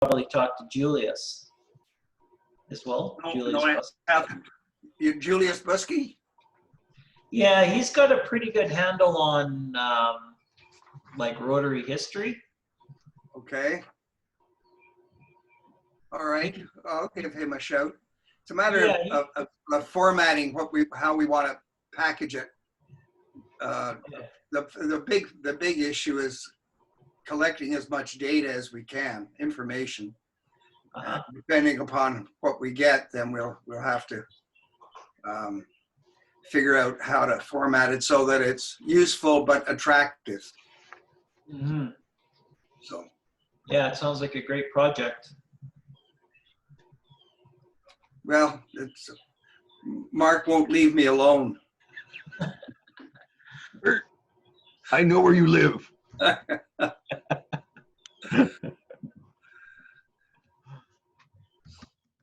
probably talk to Julius as well. Julius I Busk. haven't. Julius Busky? Yeah, he's got a pretty good handle on like Rotary history. Okay. All right. I'll give him a shout. It's a matter of formatting how we want to package it. The big issue is collecting as much data as we can, information. Depending upon what we get, then we'll have to figure out how to format it so that it's useful but attractive. Mm-hmm. So. Yeah, it sounds like a great project. Well, Mark won't leave me alone. I know where you live.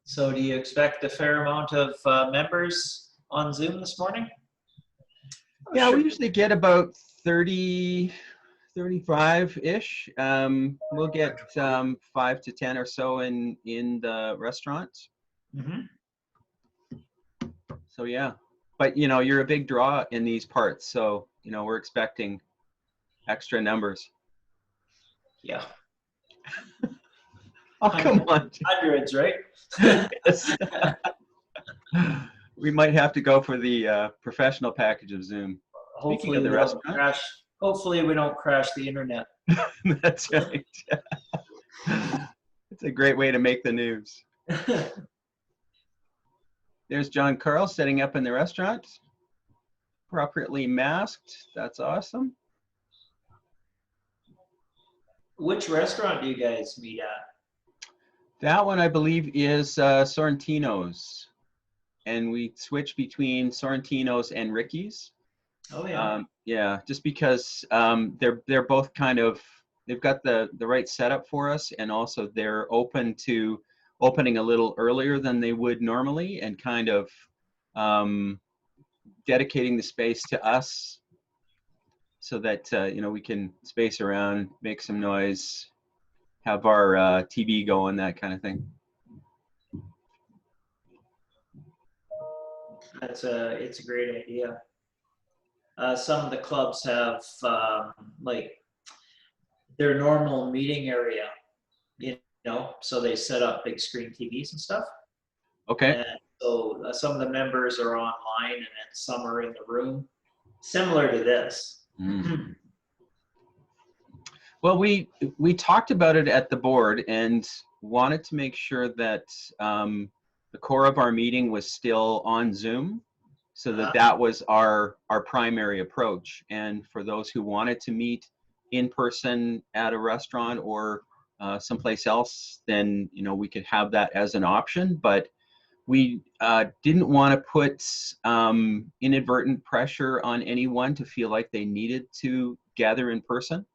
So do you expect a fair amount of members on Zoom this morning? Yeah, we usually get about 30, 35-ish. We'll get 5 to 10 or so in the restaurant. Mm-hmm. So yeah, but you're a big draw in these parts, so we're expecting extra numbers. Yeah. Oh, come on. Hundreds, right? Yes. We might have to go for the professional package of Zoom. Hopefully, hopefully we don't crash the internet. That's right. It's a great way to make the news. There's John Carl setting up in the restaurant, appropriately masked. That's awesome. Which restaurant do you guys meet at? That one, I believe, is Sorrentino's. And we switch between Sorrentino's and Ricky's. Oh, yeah. Yeah, just because they're both kind of, they've got the right setup for us, and also they're open to opening a little earlier than they would normally, and kind of dedicating the space to us so that we can space around, make some noise, have our TV going, that kind of thing. It's a great idea. Some of the clubs have like their normal meeting area, so they set up big screen TVs and stuff. Okay. And so some of the members are online, and then some are in the room, similar to this. Mm. Well, we talked about it at the board and wanted to make sure that the core of our meeting was still on Zoom, so that was our primary approach. And for those who wanted to meet in person at a restaurant or someplace else, then we could have that as an option. But we didn't want to put inadvertent pressure on anyone to feel like they needed to gather in person.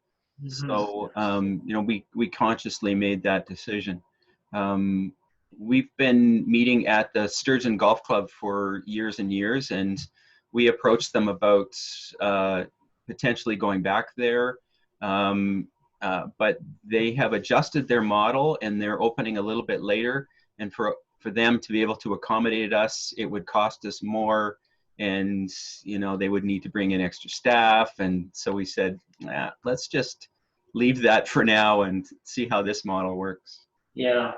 Mm-hmm. So we consciously made that decision. We've been meeting at the Sturgeon Golf Club for years and years, and we approached them about potentially going back there. But they have adjusted their model, and they're opening a little bit later. And for them to be able to accommodate us, it would cost us more, and they would need to bring in extra staff. And so we said, let's just leave that for now and see how this model works. Yeah.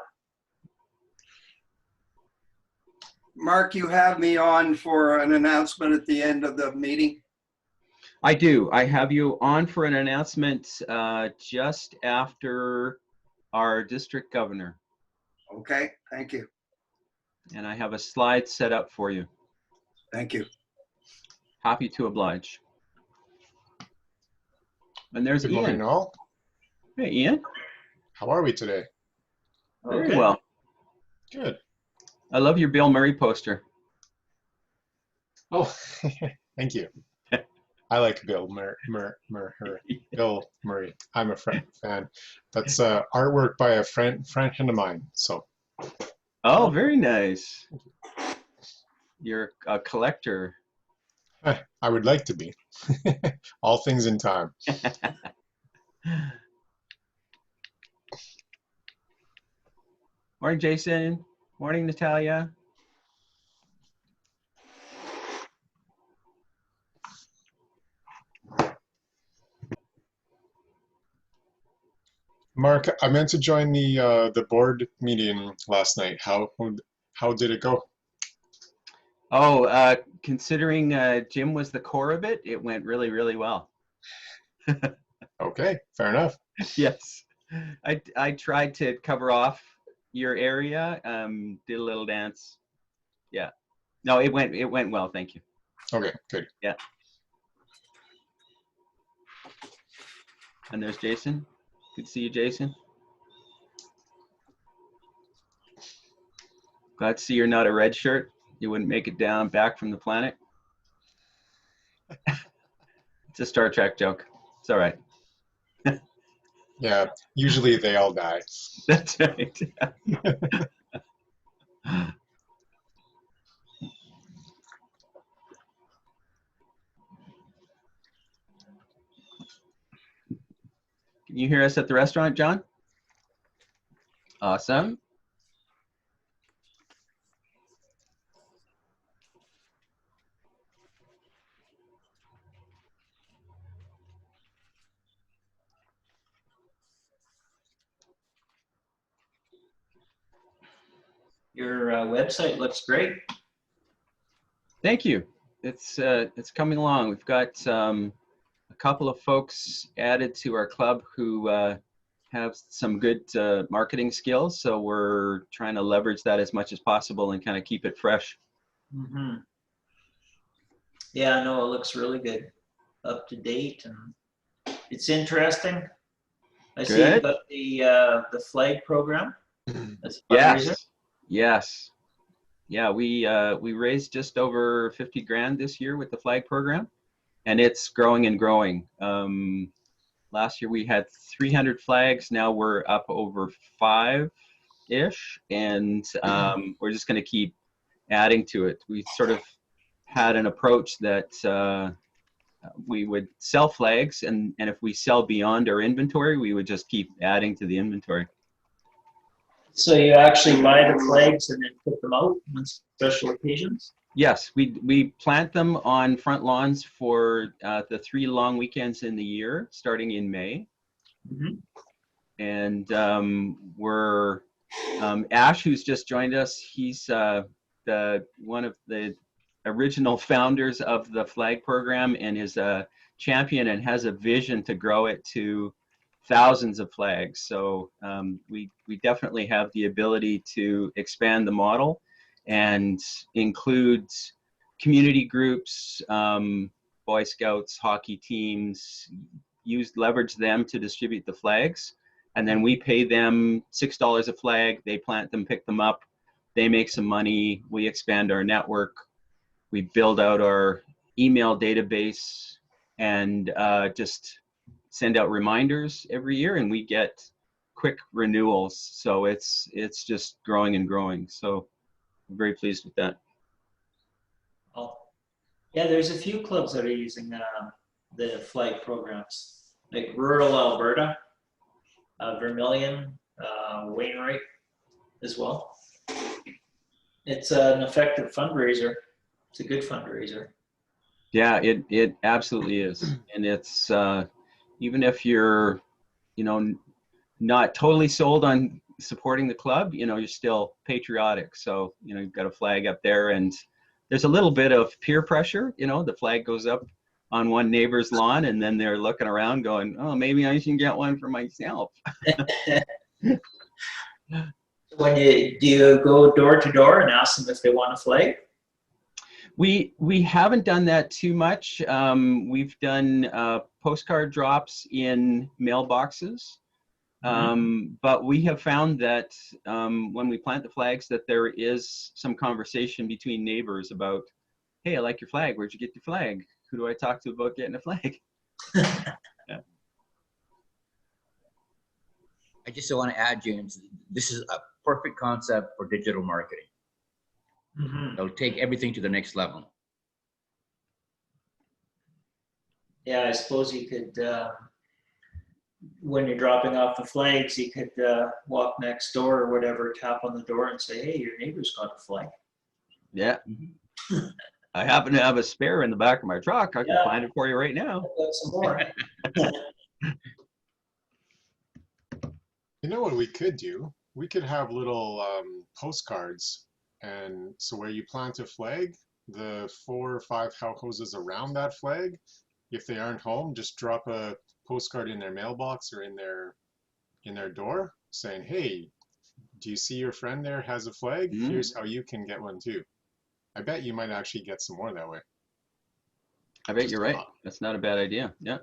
Mark, you have me on for an announcement at the end of the meeting? I do. I have you on for an announcement just after our district governor. Okay, thank you. And I have a slide set up for you. Thank you. Happy to oblige. And there's Good Ian. morning, all. Hey, Ian. How are we today? Very well. Good. I love your Bill Murray poster. Oh, thank you. I like Bill Bill Murray. I'm a fan. That's artwork by a friend of mine. So. Oh, very nice. You're a collector. I would like to be. All things in time. Morning, Jason. Morning, Natalia. Mark, I meant to join the board meeting last night. How did it go? Oh, considering Jim was the core of it, it went really, really well. Okay, fair enough. Yes, I tried to cover off your area. Did a little dance. Yeah. No, it went well. Thank you. Okay, good. Yeah. And there's Jason. Good to see you, Jason. Glad to see you're not a red shirt. You wouldn't make it down back from the planet. It's a Star Trek joke. It's all right. Yeah, usually they all die. That's right. Can you hear us at the restaurant, John? Awesome. Your website looks great. Thank you. It's coming along. We've got a couple of folks added to our club who have some good marketing skills, so we're trying to leverage that as much as possible and kind of keep it fresh. Mm-hmm. Yeah, no, it looks really good, up to date, and it's interesting. I see you Good. got the flag program as a fundraiser. Yes. Yes. Yeah, we raised just over 50 grand this year with the flag program, and it's growing and growing. Last year we had 300 flags. Now we're up over 5-ish, and we're just going to keep adding to it. We sort of had an approach that we would sell flags, and if we sell beyond our inventory, we would just keep adding to the inventory. So you actually buy the flags and then put them out on special occasions? Yes, we plant them on front lawns for the 3 long weekends in the year, starting in May. Mm-hmm. And we're Ash, who's just joined us. He's one of the original founders of the flag program and is a champion and has a vision to grow it to thousands of flags. So we definitely have the ability to expand the model and include community groups, Boy Scouts, hockey teams, leverage them to distribute the flags. And then we pay them $6 a flag. They plant them, pick them up. They make some money. We expand our network. We build out our email database and just send out reminders every year, and we get quick renewals. So it's just growing and growing. So I'm very pleased with that. Oh, yeah, there's a few clubs that are using the flag programs, like rural Alberta, Vermilion, Wainwright as well. It's an effective fundraiser. It's a good fundraiser. Yeah, it absolutely is. And it's even if you're, not totally sold on supporting the club, you're still patriotic. So, you've got a flag up there, and there's a little bit of peer pressure. The flag goes up on one neighbor's lawn, and then they're looking around going, oh, maybe I should get one for myself. Do you go door to door and ask them if they want a flag? We haven't done that too much. We've done postcard drops in mailboxes. But we have found that when we plant the flags, that there is some conversation between neighbors about, hey, I like your flag. Where'd you get your flag? Who do I talk to about getting a flag? Yeah. I just want to add, James, this is a perfect concept for digital marketing. Mm-hmm. It'll take everything to the next level. Yeah, I suppose you could when you're dropping off the flags, you could walk next door or whatever, tap on the door and say, hey, your neighbor's got a flag. Yeah. I happen to have a spare in the back of my truck. I can Yeah. find it for you right now. I've got some more. You know what we could do? We could have little postcards, and so where you plant a flag, the 4 or 5 houses around that flag, if they aren't home, just drop a postcard in their mailbox or in their door saying, "Hey, do you see your friend there has a flag? Here's how you can get one too." I bet you might actually get some more that way. I bet Just you're a right. thought. That's not a bad idea. Yeah.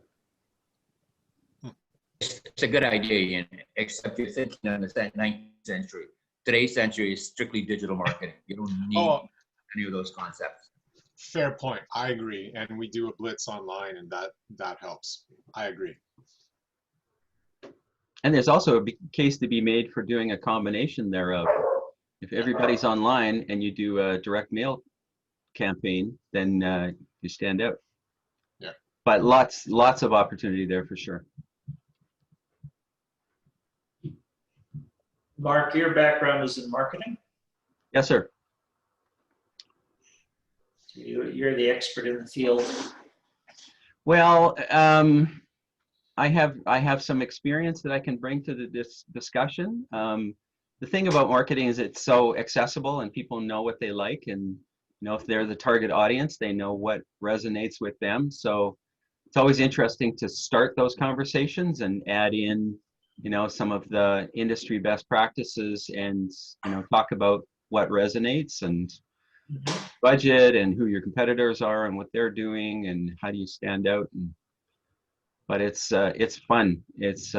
It's a good idea, Ian, except you're thinking on the 19th century. Today's century is strictly digital marketing. You don't need Oh, any of those concepts. fair point. I agree. And we do a blitz online, and that helps. I agree. And there's also a case to be made for doing a combination thereof. If everybody's online and you do a direct mail campaign, then you stand out. Yeah. But lots of opportunity there for sure. Mark, your background is in marketing. Yes, sir. You're the expert in the field. Well, I have some experience that I can bring to this discussion. The thing about marketing is it's so accessible and people know what they like, and if they're the target audience, they know what resonates with them. So it's always interesting to start those conversations and add in, some of the industry best practices and, talk about what resonates and budget and who your competitors are and what they're doing and how do you stand out. But it's fun. It's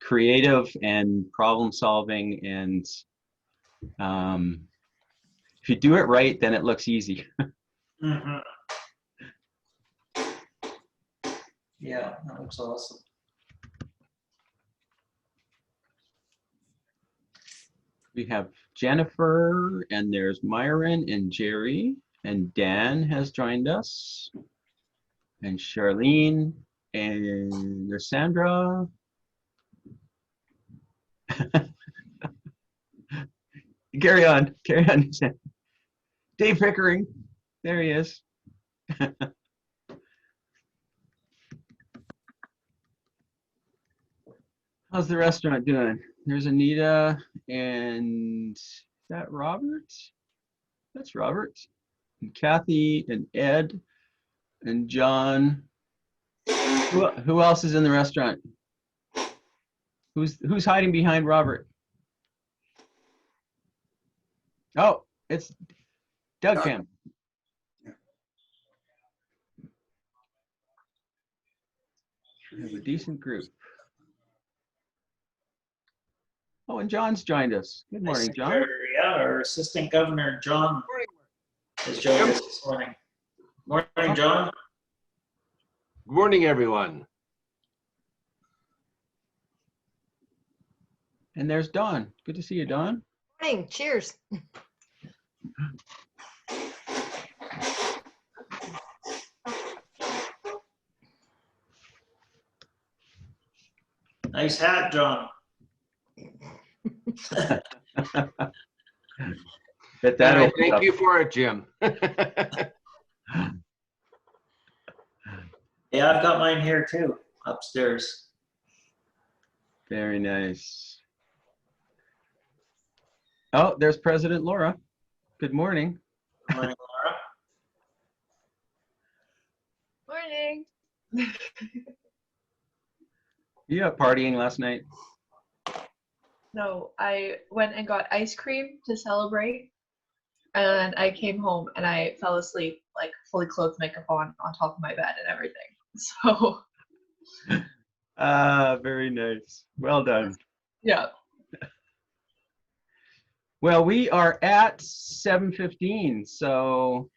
creative and problem solving, and if you do it right, then it looks easy. Mm-hmm. Yeah, that looks awesome. We have Jennifer, and there's Myron and Jerry, and Dan has joined us, and Charlene, and there's Sandra. Carry on. Dave Pickering, there he is. How's the restaurant doing? There's Anita, and is that Robert? That's Robert. And Kathy, and Ed, and John. Who else is in the restaurant? Who's hiding behind Robert? Oh, it's Doug Camp. We have a decent group. Oh, and John's joined us. Good morning, John. Yeah, our Assistant Governor, John, has joined us this morning. Morning, John. Good morning, everyone. And there's Dawn. Good to see you, Dawn. Morning. Cheers. Nice hat, John. Thank you for it, Jim. Yeah, I've got mine here too, upstairs. Very nice. Oh, there's President Laura. Good morning. Morning, Laura. Morning. You out partying last night? No, I went and got ice cream to celebrate, and I came home and I fell asleep, like fully clothed, makeup on top of my bed and everything. So. Very nice. Well done. Yeah. Well, we are at 7:15, so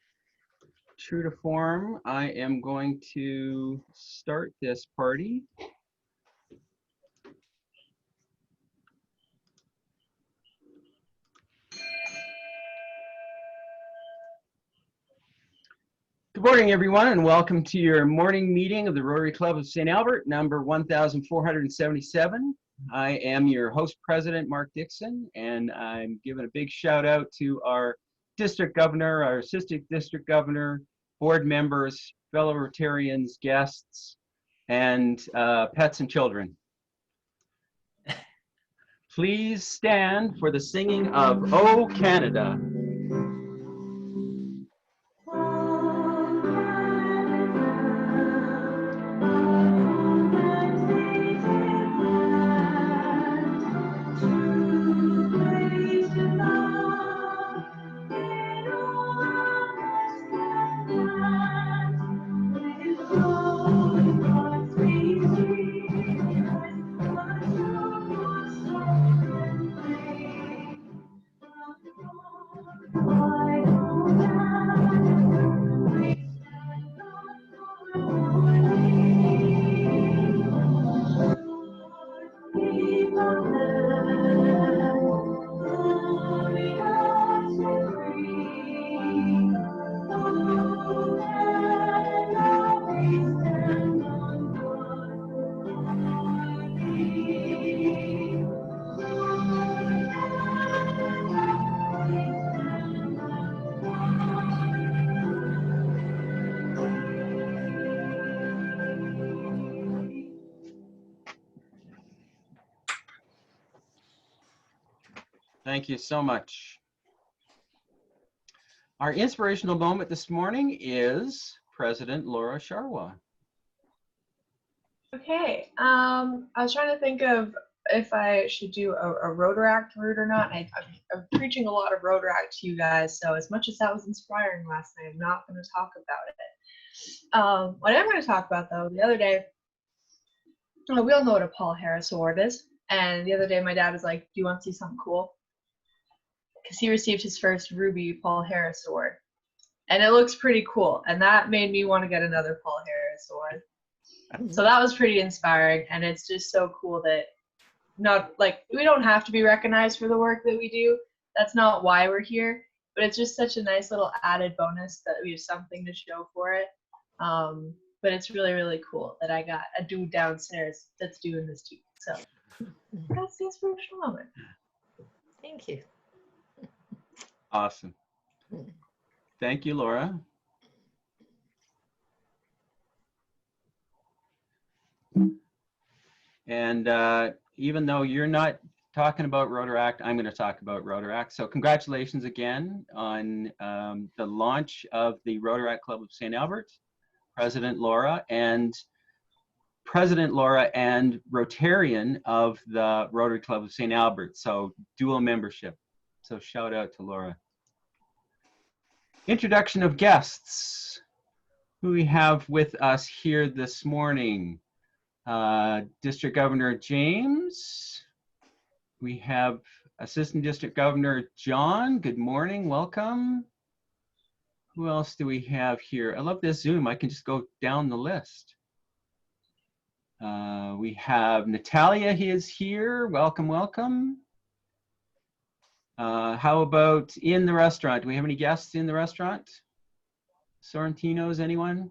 true to form, I am going to start this party. Good morning, everyone, and welcome to your morning meeting of the Rotary Club of St. Albert, number 1477. I am your host president, Mark Dixon, and I'm giving a big shout out to our district governor, our assistant district governor, board members, fellow Rotarians, guests, and pets and children. Please stand for the singing of O Canada. Thank you so much. Our inspirational moment this morning is President Laura Sharwa. Okay, I was trying to think of if I should do a Rotaract route or not. I'm preaching a lot of Rotaract to you guys, so as much as that was inspiring last night, I'm not going to talk about it. What I'm going to talk about, though, the other day, we all know what a Paul Harris Award is, and the other day my dad was like, do you want to see something cool? Because he received his first Ruby Paul Harris Award, and it looks pretty cool, and that made me want to get another Paul Harris Award. So that was pretty inspiring, and it's just so cool that we don't have to be recognized for the work that we do. That's not why we're here, but it's just such a nice little added bonus that we have something to show for it. But it's really, really cool that I got a dude downstairs that's doing this too. So that's the inspirational moment. Thank you. Awesome. Thank you, Laura. And even though you're not talking about Rotaract, I'm going to talk about Rotaract. So congratulations again on the launch of the Rotaract Club of St. Albert, President Laura and Rotarian of the Rotary Club of St. Albert. So dual membership. So shout out to Laura. Introduction of guests. Who we have with us here this morning? District Governor James. We have Assistant District Governor John. Good morning, welcome. Who else do we have here? I love this Zoom, I can just go down the list. We have Natalia, he is here, welcome, welcome. How about in the restaurant? Do we have any guests in the restaurant? Sorrentino's, anyone?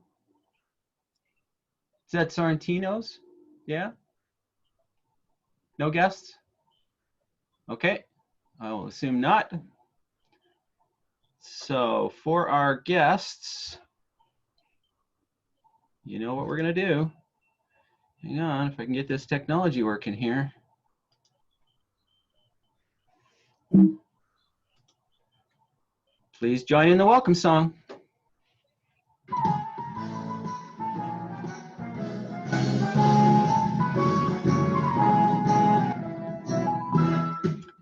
Is that Sorrentino's? Yeah? No guests? Okay, I will assume not. So for our guests, you know what we're gonna do. Hang on, if I can get this technology working here. Please join in the welcome song.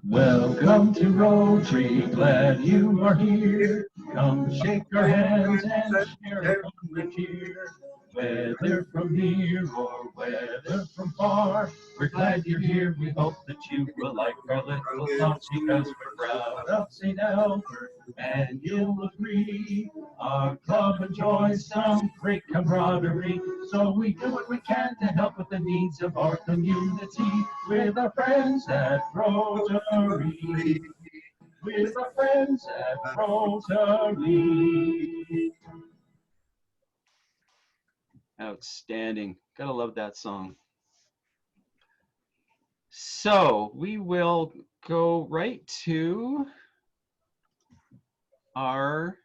Welcome to Rotary, glad you are here. Come shake our hands and share a good cheer. Whether from near or whether from far, we're glad you're here. We hope that you will like our little song because we're proud of St. Albert, and you'll agree. Our club enjoys some great camaraderie, so we do what we can to help with the needs of our community. With our friends at Rotary, with our friends at Rotary. Outstanding. Gotta love that song. So we will go right to our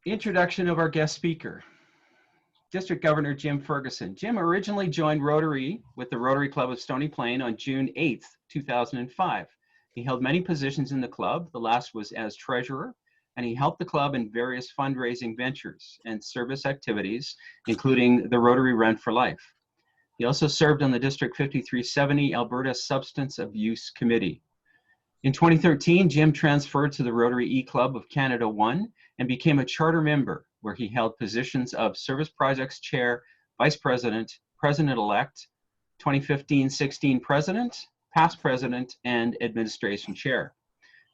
introduction of our guest speaker, District Governor Jim Ferguson. Jim originally joined Rotary with the Rotary Club of Stony Plain on June 8th, 2005. He held many positions in the club. The last was as treasurer, and he helped the club in various fundraising ventures and service activities, including the Rotary Run for Life. He also served on the District 5370 Alberta Substance Abuse Committee. In 2013, Jim transferred to the Rotary E-Club of Canada 1 and became a charter member, where he held positions of Service Projects Chair, Vice President, President-elect, 2015-16 President, Past President, and Administration Chair.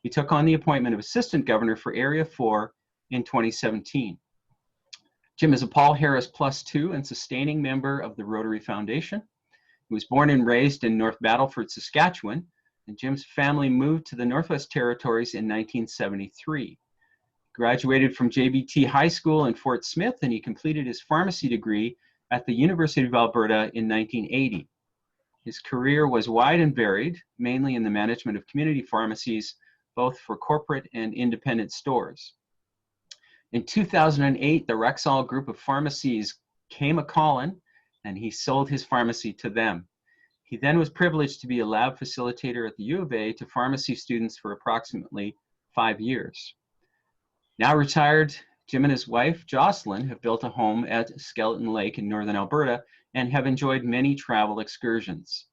He took on the appointment of Assistant Governor for Area 4 in 2017. Jim is a Paul Harris Plus 2 and sustaining member of the Rotary Foundation. He was born and raised in North Battleford, Saskatchewan, and Jim's family moved to the Northwest Territories in 1973. Graduated from JBT High School in Fort Smith, and he completed his pharmacy degree at the University of Alberta in 1980. His career was wide and varied, mainly in the management of community pharmacies, both for corporate and independent stores. In 2008, the Rexall group of pharmacies came a-calling, and he sold his pharmacy to them. He then was privileged to be a lab facilitator at the U of A to pharmacy students for approximately 5 years. Now retired, Jim and his wife, Jocelyn, have built a home at Skeleton Lake in northern Alberta and have enjoyed many travel excursions.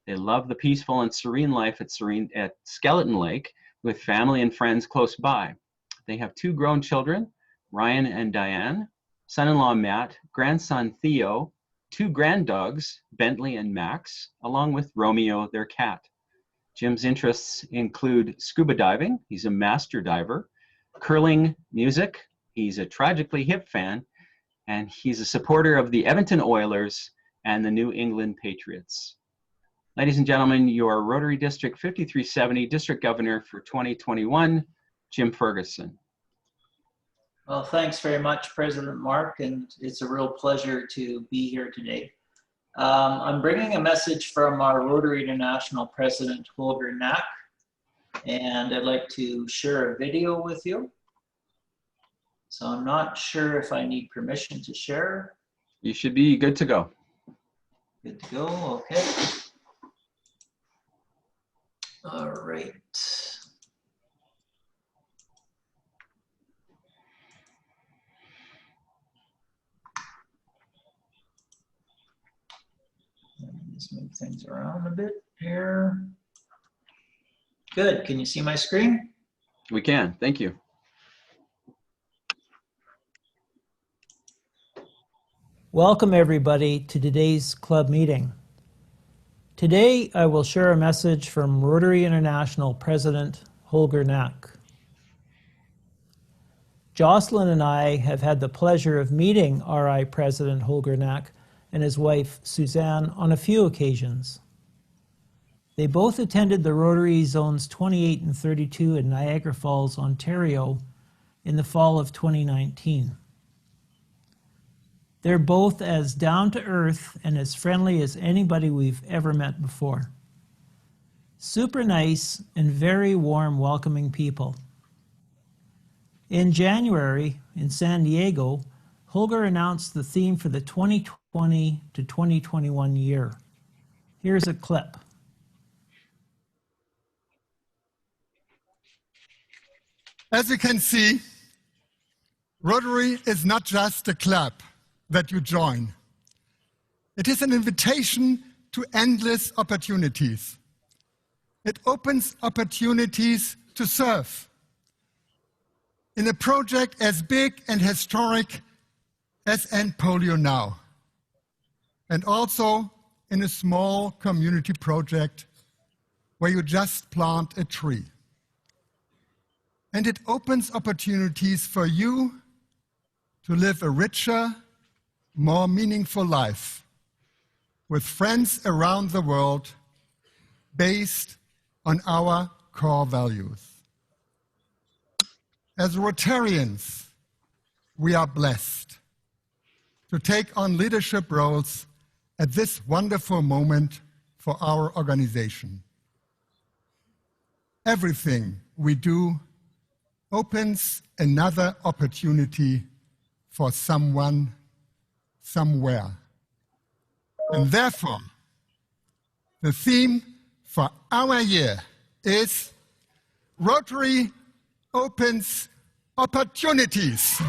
They love the peaceful and serene life at Skeleton Lake with family and friends close by. They have 2 grown children, Ryan and Diane, son-in-law Matt, grandson Theo, 2 granddogs, Bentley and Max, along with Romeo, their cat. Jim's interests include scuba diving, he's a master diver, curling, music, he's a Tragically Hip fan, and he's a supporter of the Edmonton Oilers and the New England Patriots. Ladies and gentlemen, your Rotary District 5370 District Governor for 2021, Jim Ferguson. Well, thanks very much, President Mark, and it's a real pleasure to be here today. I'm bringing a message from our Rotary International President, Holger Knack, and I'd like to share a video with you. So I'm not sure if I need permission to share. You should be good to go. Good to go, okay. All right. Let's move things around a bit here. Good, can you see my screen? We can, thank you. Welcome everybody to today's club meeting. Today I will share a message from Rotary International President Holger Knack. Jocelyn and I have had the pleasure of meeting RI President Holger Knack and his wife Suzanne on a few occasions. They both attended the Rotary Zones 28 and 32 in Niagara Falls, Ontario in the fall of 2019. They're both as down to earth and as friendly as anybody we've ever met before. Super nice and very warm, welcoming people. In January, in San Diego, Holger announced the theme for the 2020 to 2021 year. Here's a clip. As you can see, Rotary is not just a club that you join. It is an invitation to endless opportunities. It opens opportunities to serve in a project as big and historic as End Polio Now, and also in a small community project where you just plant a tree. And it opens opportunities for you to live a richer, more meaningful life with friends around the world based on our core values. As Rotarians, we are blessed to take on leadership roles at this wonderful moment for our organization. Everything we do opens another opportunity for someone, somewhere. And therefore, the theme for our year is Rotary Opens Opportunities.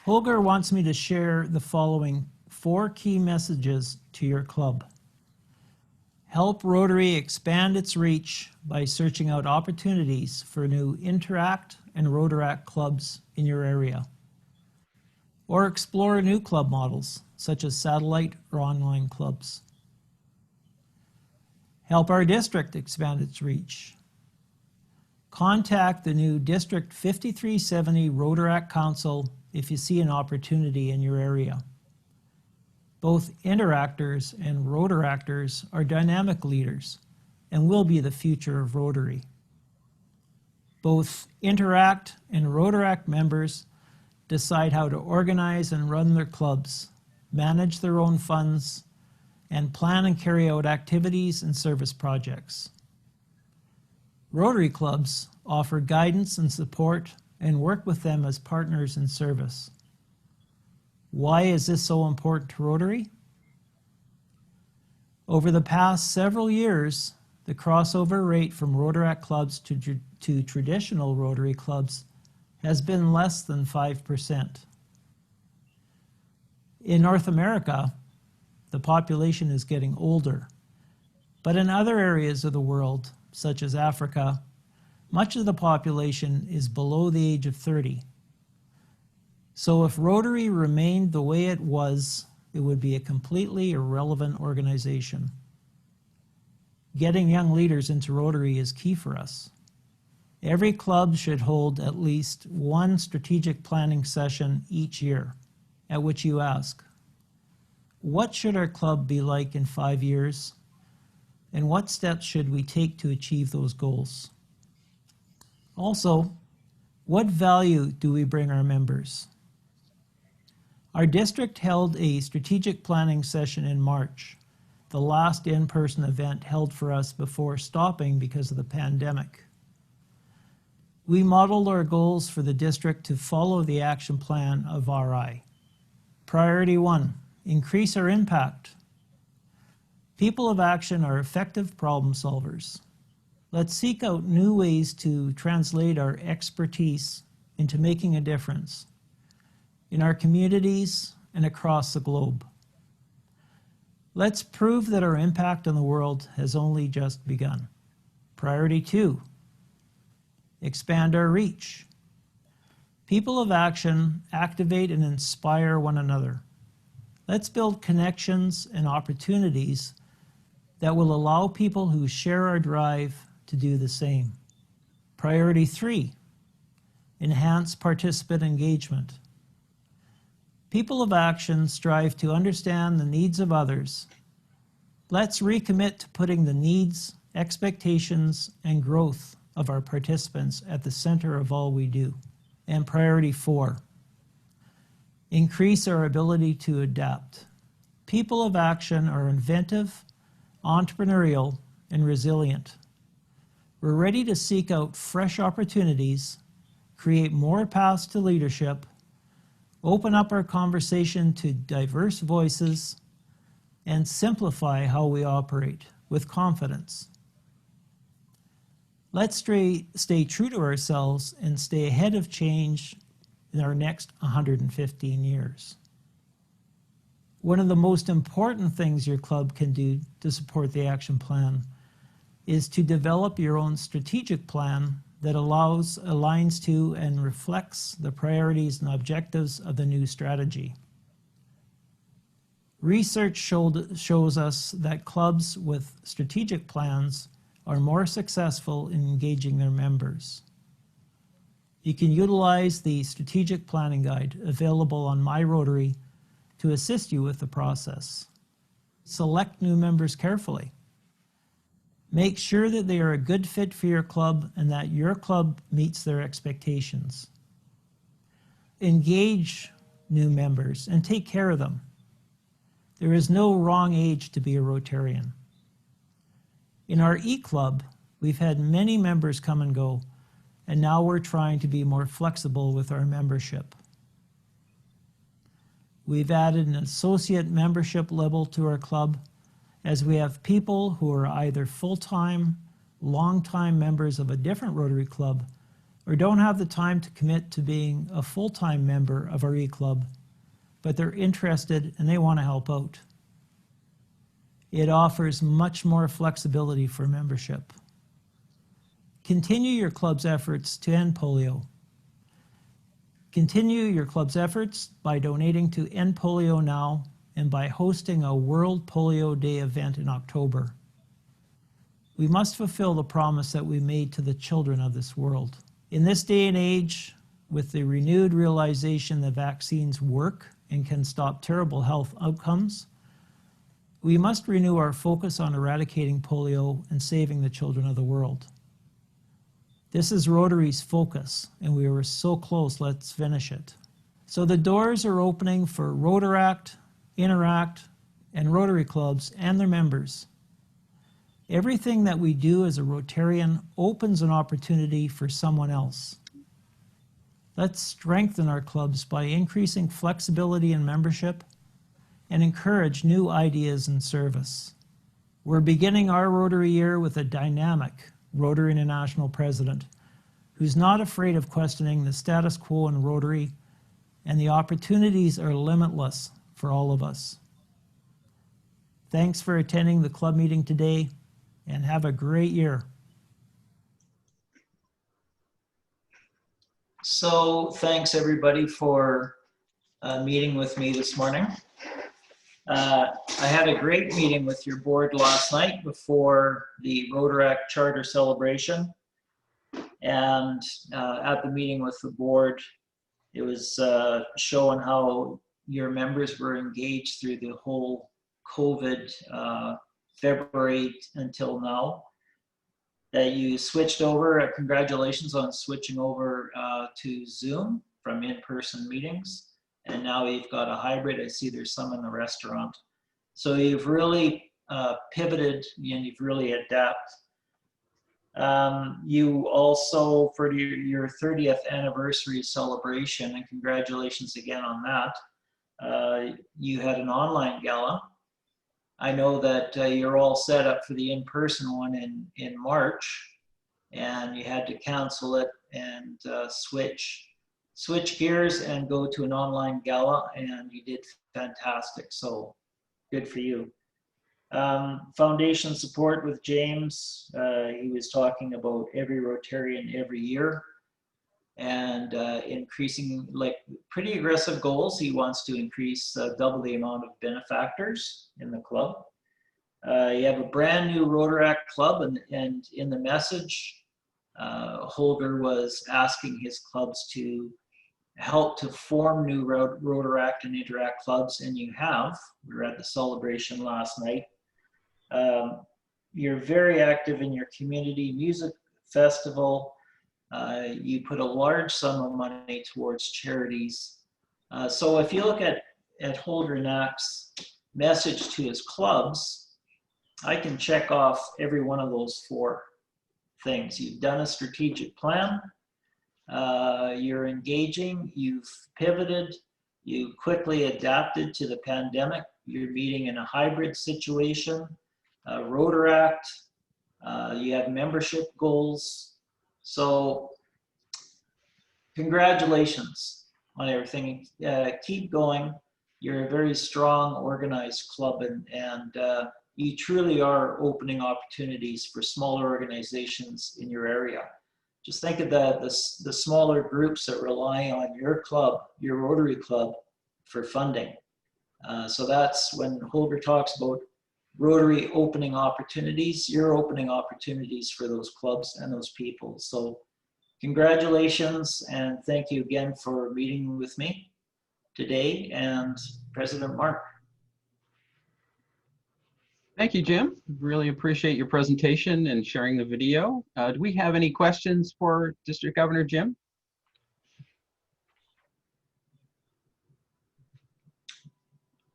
Holger wants me to share the following 4 key messages to your club. Help Rotary expand its reach by searching out opportunities for new Interact and Rotaract clubs in your area. Or explore new club models, such as satellite or online clubs. Help our district expand its reach. Contact the new District 5370 Rotaract Council if you see an opportunity in your area. Both Interactors and Rotaractors are dynamic leaders and will be the future of Rotary. Both Interact and Rotaract members decide how to organize and run their clubs, manage their own funds, and plan and carry out activities and service projects. Rotary clubs offer guidance and support and work with them as partners in service. Why is this so important to Rotary? Over the past several years, the crossover rate from Rotaract clubs to traditional Rotary clubs has been less than 5%. In North America, the population is getting older, but in other areas of the world, such as Africa, much of the population is below the age of 30. So if Rotary remained the way it was, it would be a completely irrelevant organization. Getting young leaders into Rotary is key for us. Every club should hold at least one strategic planning session each year, at which you ask, what should our club be like in 5 years? And what steps should we take to achieve those goals? Also, what value do we bring our members? Our district held a strategic planning session in March, the last in-person event held for us before stopping because of the pandemic. We modeled our goals for the district to follow the action plan of RI. Priority 1, increase our impact. People of action are effective problem solvers. Let's seek out new ways to translate our expertise into making a difference in our communities and across the globe. Let's prove that our impact on the world has only just begun. Priority 2, expand our reach. People of action activate and inspire one another. Let's build connections and opportunities that will allow people who share our drive to do the same. Priority 3, enhance participant engagement. People of action strive to understand the needs of others. Let's recommit to putting the needs, expectations, and growth of our participants at the center of all we do. And priority 4, increase our ability to adapt. People of action are inventive, entrepreneurial, and resilient. We're ready to seek out fresh opportunities, create more paths to leadership, open up our conversation to diverse voices, and simplify how we operate with confidence. Let's stay true to ourselves and stay ahead of change in our next 115 years. One of the most important things your club can do to support the action plan is to develop your own strategic plan that aligns to and reflects the priorities and objectives of the new strategy. Research shows us that clubs with strategic plans are more successful in engaging their members. You can utilize the strategic planning guide available on My Rotary to assist you with the process. Select new members carefully. Make sure that they are a good fit for your club and that your club meets their expectations. Engage new members and take care of them. There is no wrong age to be a Rotarian. In our E-Club, we've had many members come and go, and now we're trying to be more flexible with our membership. We've added an associate membership level to our club, as we have people who are either full-time, long-time members of a different Rotary Club, or don't have the time to commit to being a full-time member of our E-Club, but they're interested and they want to help out. It offers much more flexibility for membership. Continue your club's efforts to end polio. Continue your club's efforts by donating to End Polio Now and by hosting a World Polio Day event in October. We must fulfill the promise that we made to the children of this world. In this day and age, with the renewed realization that vaccines work and can stop terrible health outcomes, we must renew our focus on eradicating polio and saving the children of the world. This is Rotary's focus, and we were so close, let's finish it. So the doors are opening for Rotaract, Interact, and Rotary clubs and their members. Everything that we do as a Rotarian opens an opportunity for someone else. Let's strengthen our clubs by increasing flexibility in membership and encourage new ideas and service. We're beginning our Rotary year with a dynamic Rotary International president who's not afraid of questioning the status quo in Rotary, and the opportunities are limitless for all of us. Thanks for attending the club meeting today, and have a great year. So thanks everybody for meeting with me this morning. I had a great meeting with your board last night before the Rotaract Charter celebration. And at the meeting with the board, it was showing how your members were engaged through the whole COVID February until now. That you switched over, congratulations on switching over to Zoom from in-person meetings. And now you've got a hybrid. I see there's some in the restaurant. So you've really pivoted and you've really adapted. You also, for your 30th anniversary celebration, and congratulations again on that, you had an online gala. I know that you're all set up for the in-person one in March, and you had to cancel it and switch gears and go to an online gala, and you did fantastic. So good for you. Foundation support with James. He was talking about every Rotarian every year, and increasing, like, pretty aggressive goals. He wants to increase double the amount of benefactors in the club. You have a brand new Rotaract club, and in the message, Holger was asking his clubs to help to form new Rotaract and Interact clubs, and you have. We were at the celebration last night. You're very active in your community music festival. You put a large sum of money towards charities. So if you look at Holger Knack's message to his clubs, I can check off every one of those 4 things. You've done a strategic plan, you're engaging, you've pivoted, you quickly adapted to the pandemic, you're meeting in a hybrid situation, Rotaract, you have membership goals. So congratulations on everything. Keep going. You're a very strong, organized club, and you truly are opening opportunities for smaller organizations in your area. Just think of the smaller groups that rely on your club, your Rotary Club, for funding. So that's when Holger talks about Rotary opening opportunities, you're opening opportunities for those clubs and those people. So congratulations, and thank you again for meeting with me today. And President Mark. Thank you, Jim. Really appreciate your presentation and sharing the video. Do we have any questions for District Governor Jim?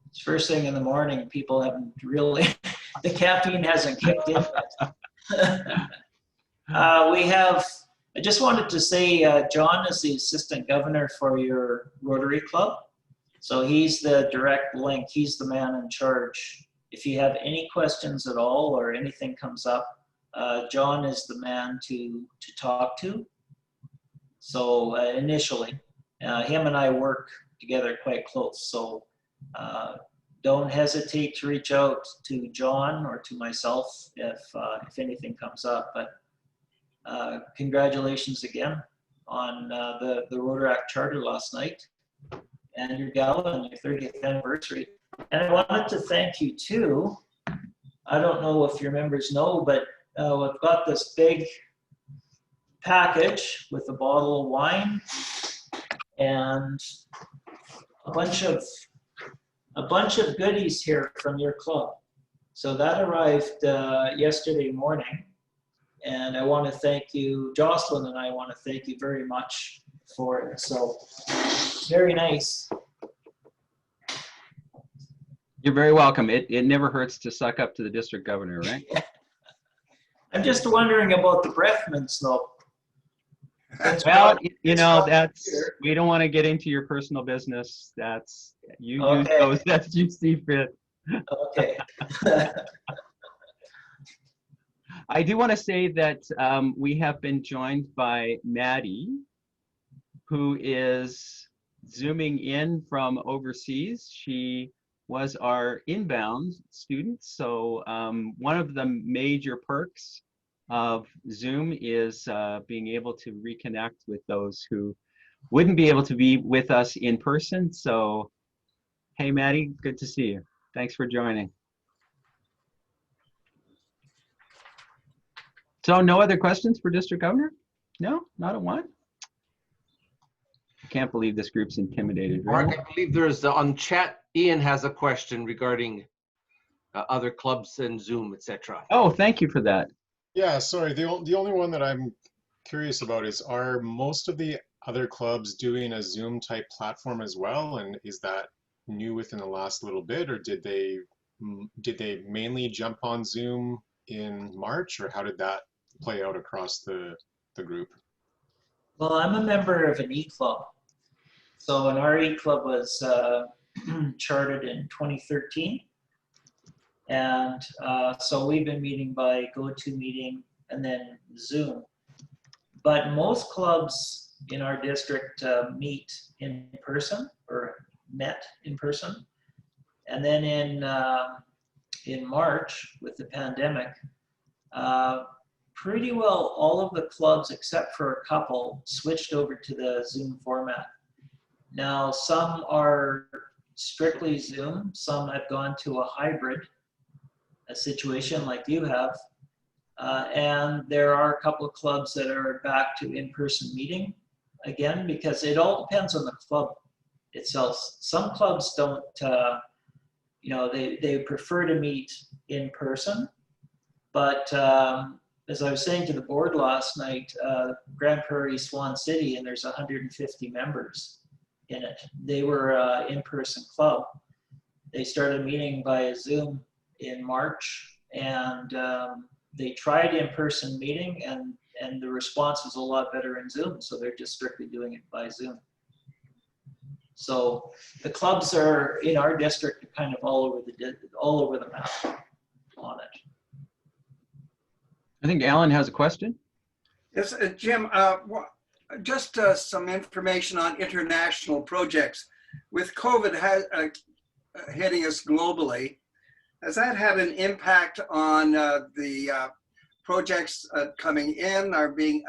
It's first thing in the morning. People haven't really, the caffeine hasn't kicked in yet. I just wanted to say, John is the assistant governor for your Rotary Club. So he's the direct link. He's the man in charge. If you have any questions at all or anything comes up, John is the man to talk to. So initially, him and I work together quite close. So don't hesitate to reach out to John or to myself if anything comes up. But congratulations again on the Rotaract Charter last night and your gala and your 30th anniversary. And I wanted to thank you too. I don't know if your members know, but we've got this big package with a bottle of wine and a bunch of goodies here from your club. So that arrived yesterday morning. And I want to thank you, Jocelyn, and I want to thank you very much for it. So very nice. You're very welcome. It never hurts to suck up to the district governor, right? I'm just wondering about the breath mints, though. Well, you know, we don't want to get into your personal business. That's, you use those as you see fit. Okay. I do want to say that we have been joined by Maddie, who is Zooming in from overseas. She was our inbound student. So one of the major perks of Zoom is being able to reconnect with those who wouldn't be able to be with us in person. So, hey, Maddie, good to see you. Thanks for joining. So no other questions for District Governor? No, not at one? I can't believe this group's intimidated. Really? Mark, I believe there's on chat, Ian has a question regarding other clubs and Zoom, etc. Oh, thank you for that. Yeah, sorry. The only one that I'm curious about is, are most of the other clubs doing a Zoom type platform as well? And is that new within the last little bit, or did they mainly jump on Zoom in March, or how did that play out across the group? Well, I'm a member of an e-club. So an RE club was chartered in 2013. And so we've been meeting by GoToMeeting and then Zoom. But most clubs in our district meet in person or met in person. And then in March with the pandemic, pretty well all of the clubs except for a couple switched over to the Zoom format. Now some are strictly Zoom, some have gone to a hybrid situation like you have, and there are a couple of clubs that are back to in-person meeting again, because it all depends on the club itself. Some clubs don't, you know, they prefer to meet in person, but as I was saying to the board last night, Grand Prairie, Swan City, and there's 150 members in it. They were an in-person club. They started meeting via Zoom in March, and they tried in-person meeting, and the response was a lot better in Zoom, so they're just strictly doing it by Zoom. So the clubs are in our district kind of all over the map on it. I think Alan has a question. Yes, Jim, just some information on international projects. With COVID hitting us globally, has that had an impact on the projects coming in, are being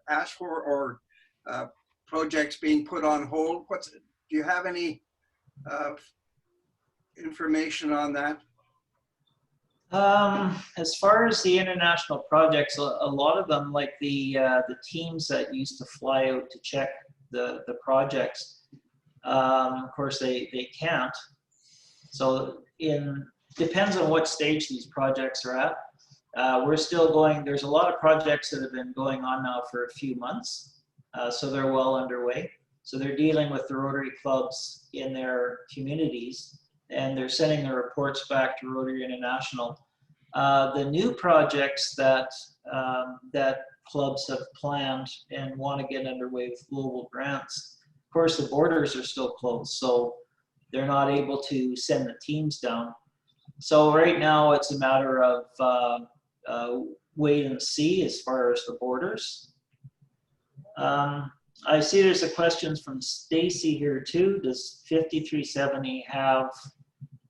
asked for, or projects being put on hold? Do you have any information on that? As far as the international projects, a lot of them, like the teams that used to fly out to check the projects, of course they can't. So in depends on what stage these projects are at. We're still going, there's a lot of projects that have been going on now for a few months, so they're well underway. So they're dealing with the Rotary clubs in their communities, and they're sending their reports back to Rotary International. The new projects that that clubs have planned and want to get underway with global grants, of course, the borders are still closed, so they're not able to send the teams down. So right now, it's a matter of wait and see as far as the borders. I see there's a question from Stacy here too. Does 5370 have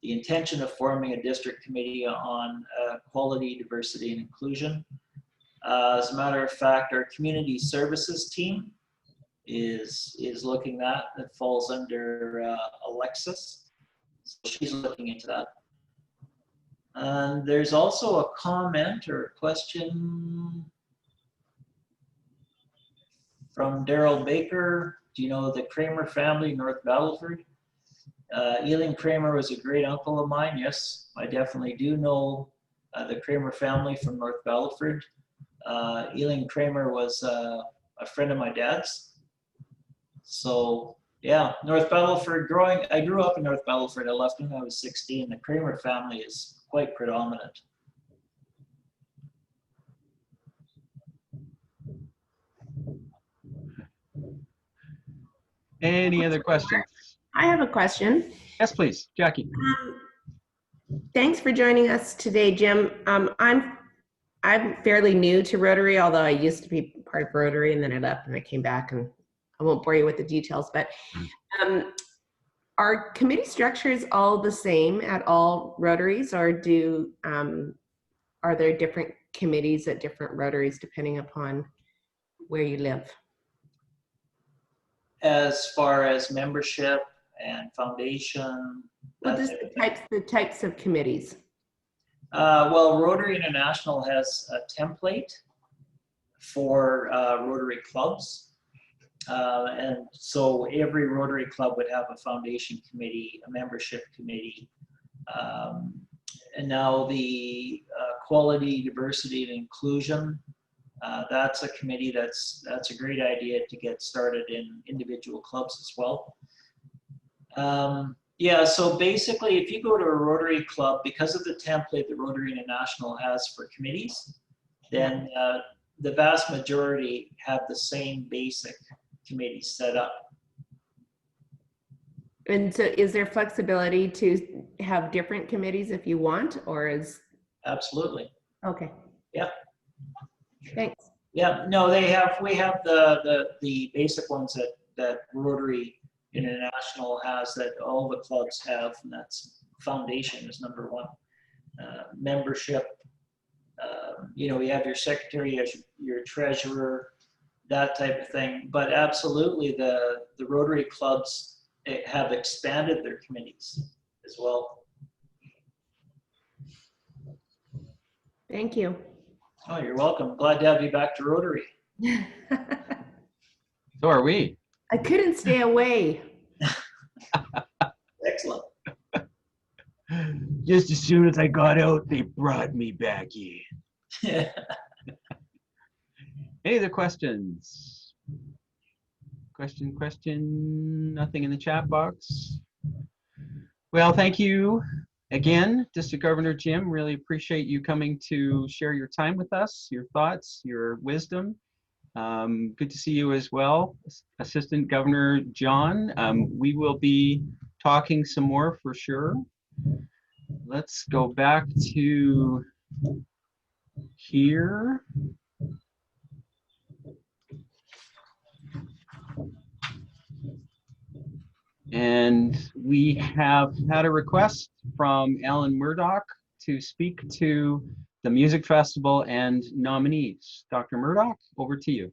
the intention of forming a district committee on quality, diversity, and inclusion? As a matter of fact, our community services team is looking at that. It falls under Alexis. So she's looking into that. And there's also a comment or a question from Daryl Baker. Do you know the Kramer family, North Battleford? Ealing Kramer was a great uncle of mine. Yes, I definitely do know the Kramer family from North Battleford. Ealing Kramer was a friend of my dad's. So yeah, North Battleford, I grew up in North Battleford. I left when I was 16. The Kramer family is quite predominant. Any other questions? I have a question. Yes, please, Jackie. Thanks for joining us today, Jim. I'm fairly new to Rotary, although I used to be part of Rotary and then I left and I came back, and I won't bore you with the details, but are committee structures all the same at all Rotaries, or are there different committees at different Rotaries depending upon where you live? As far as membership and foundation. Well, just the types of committees. Well, Rotary International has a template for Rotary clubs. And so every Rotary club would have a foundation committee, a membership committee. And now the quality, diversity, and inclusion, that's a committee that's a great idea to get started in individual clubs as well. Yeah, so basically, if you go to a Rotary club, because of the template that Rotary International has for committees, then the vast majority have the same basic committee set up. And so is there flexibility to have different committees if you want, or is? Absolutely. Okay. Yeah. Thanks. Yeah, no, we have the basic ones that Rotary International has, that all the clubs have, and that's foundation is number one. Membership, you know, you have your secretary, your treasurer, that type of thing. But absolutely, the Rotary clubs have expanded their committees as well. Thank you. Oh, you're welcome. Glad to have you back to Rotary. So are we. I couldn't stay away. Excellent. Just as soon as I got out, they brought me back in. Any other questions? Question? Nothing in the chat box. Well, thank you again, District Governor Jim. Really appreciate you coming to share your time with us, your thoughts, your wisdom. Good to see you as well, Assistant Governor John. We will be talking some more for sure. Let's go back to here. And we have had a request from Alan Murdoch to speak to the music festival and nominees. Dr. Murdoch, over to you.